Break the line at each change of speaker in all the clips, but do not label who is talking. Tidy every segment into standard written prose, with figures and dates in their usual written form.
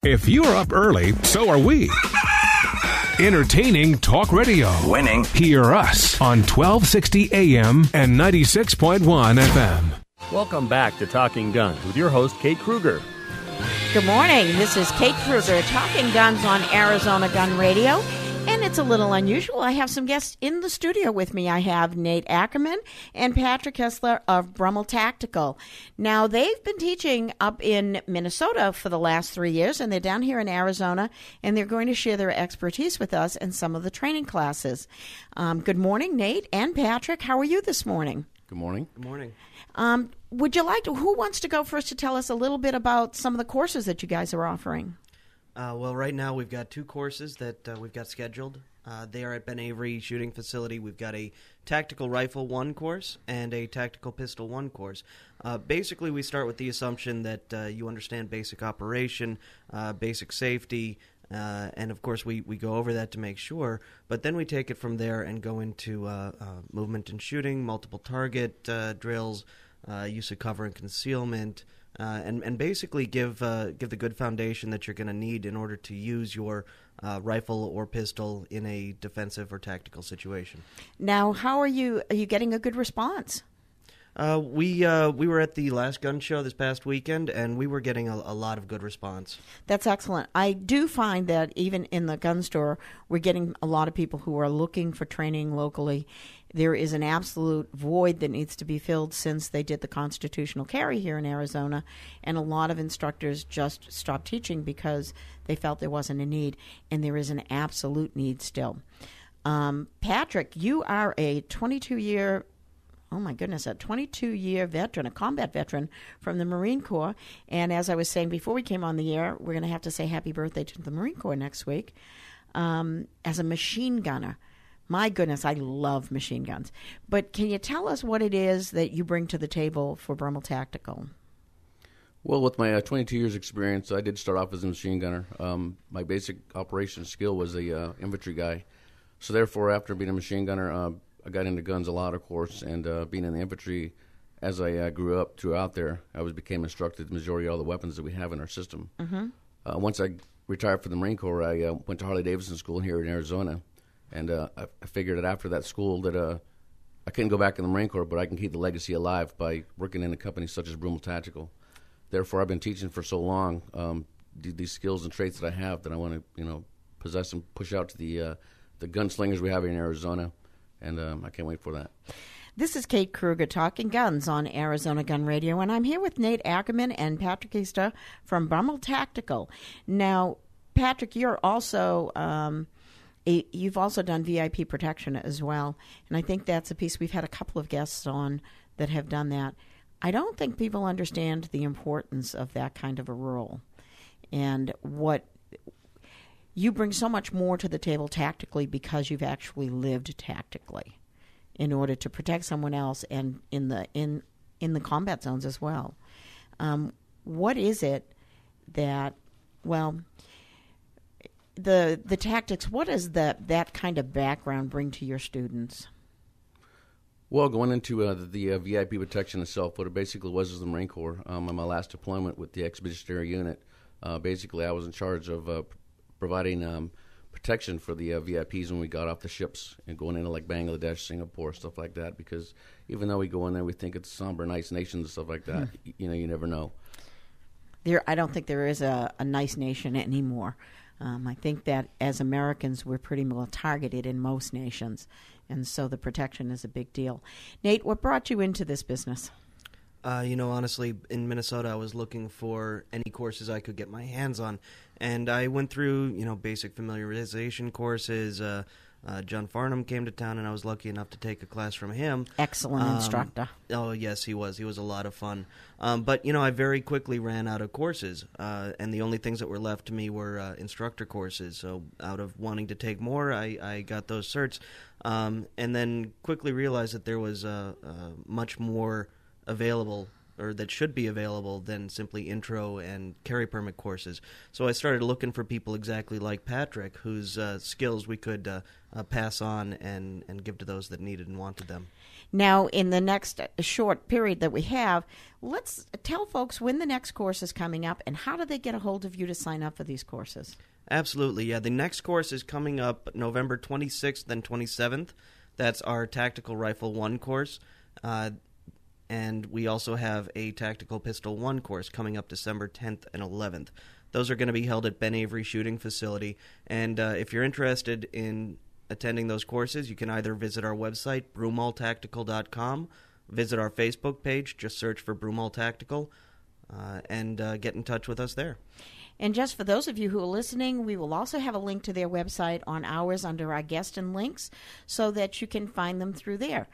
If you're up early, so are we. Entertaining talk radio.
Winning.
Hear us on 1260 AM and 96.1 FM.
Welcome back to Talking Guns with your host, Kate Kruger.
Good morning. This is Kate Kruger, Talking Guns on Arizona Gun Radio. And it's a little unusual. I have some guests in the studio with me. I have Nate Ackerman and Patrick Kessler of Brummel Tactical. Now, they've been teaching up in Minnesota for the last 3 years, and they're down here in Arizona, and they're going to share their expertise with us in some of the training classes. Good morning, Nate and Patrick. How are you this morning?
Good morning.
Good morning.
Would you like to, who wants to go first to tell us a little bit about some of the courses that you guys are offering?
Well, right now we've got two courses that we've got scheduled. They are at Ben Avery Shooting Facility. We've got a Tactical Rifle 1 course and a Tactical Pistol 1 course. Basically, we start with the assumption that you understand basic operation, basic safety, and of course we go over that to make sure. But then we take it from there and go into movement and shooting, multiple target drills, use of cover and concealment, and basically give the good foundation that you're going to need in order to use your rifle or pistol in a defensive or tactical situation.
Now, how are you getting a good response?
We were at the last gun show this past weekend, and we were getting a lot of good response.
That's excellent. I do find that even in the gun store, we're getting a lot of people who are looking for training locally. There is an absolute void that needs to be filled since they did the constitutional carry here in Arizona, and a lot of instructors just stopped teaching because they felt there wasn't a need, and there is an absolute need still. Patrick, you are a 22-year veteran, a combat veteran from the Marine Corps. And as I was saying before we came on the air, we're going to have to say happy birthday to the Marine Corps next week. As a machine gunner, my goodness, I love machine guns. But can you tell us what it is that you bring to the table for Brummel Tactical?
Well, with my 22 years experience, I did start off as a machine gunner. My basic operations skill was a infantry guy. So therefore, after being a machine gunner, I got into guns a lot, of course, and being in the infantry, as I grew up throughout there, I became instructed the majority of all the weapons that we have in our system.
Mm-hmm.
Once I retired from the Marine Corps, I went to Harley-Davidson School here in Arizona, and I figured that after that school that I couldn't go back in the Marine Corps, but I can keep the legacy alive by working in a company such as Brummel Tactical. Therefore, I've been teaching for so long these skills and traits that I have that I want to possess and push out to the gunslingers we have here in Arizona. And I can't wait for that.
This is Kate Kruger, Talking Guns on Arizona Gun Radio, and I'm here with Nate Ackerman and Patrick Kessler from Brummel Tactical. Now, Patrick, you're also you've also done VIP protection as well, and I think that's a piece we've had a couple of guests on that have done that. I don't think people understand the importance of that kind of a role, and what you bring so much more to the table tactically because you've actually lived tactically in order to protect someone else and in the combat zones as well. What is it that, well, the tactics, what does that kind of background bring to your students?
Well, going into the VIP protection itself, what it basically was the Marine Corps. On my last deployment with the Expeditionary Unit, basically I was in charge of providing protection for the VIPs when we got off the ships and going into like Bangladesh, Singapore, stuff like that. Because even though we go in there, we think it's somber, nice nations and stuff like that. You never know.
I don't think there is a nice nation anymore. I think that as Americans, we're pretty well targeted in most nations, and so the protection is a big deal. Nate, what brought you into this business?
Honestly, in Minnesota, I was looking for any courses I could get my hands on. And I went through, basic familiarization courses. John Farnham came to town, and I was lucky enough to take a class from him.
Excellent instructor.
Oh, yes, he was. He was a lot of fun. But, I very quickly ran out of courses. And the only things that were left to me were instructor courses. So out of wanting to take more, I got those certs. And then quickly realized that there was much more available or that should be available than simply intro and carry permit courses. So I started looking for people exactly like Patrick, whose skills we could pass on and give to those that needed and wanted them.
Now, in the next short period that we have, let's tell folks when the next course is coming up and how do they get a hold of you to sign up for these courses?
Absolutely, yeah. The next course is coming up November 26th and 27th. That's our Tactical Rifle 1 course. And we also have a Tactical Pistol 1 course coming up December 10th and 11th. Those are going to be held at Ben Avery Shooting Facility. And if you're interested in attending those courses, you can either visit our website, broomalltactical.com, visit our Facebook page, just search for Broomall Tactical, and get in touch with us there.
And just for those of you who are listening, we will also have a link to their website on ours under our guest and links so that you can find them through there.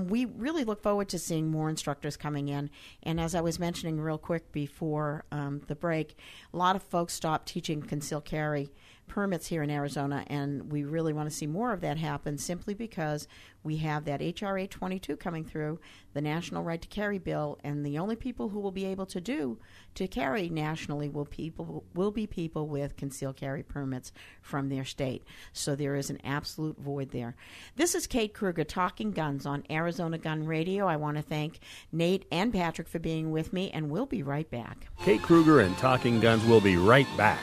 We really look forward to seeing more instructors coming in. And as I was mentioning real quick before the break, a lot of folks stopped teaching concealed carry permits here in Arizona, and we really want to see more of that happen simply because we have that HRA 22 coming through, the National Right to Carry bill, and the only people who will be able to carry nationally will be people with concealed carry permits from their state. So there is an absolute void there. This is Kate Kruger talking guns on Arizona Gun Radio. I want to thank Nate and Patrick for being with me, and we'll be right back.
Kate Kruger and Talking Guns will be right back.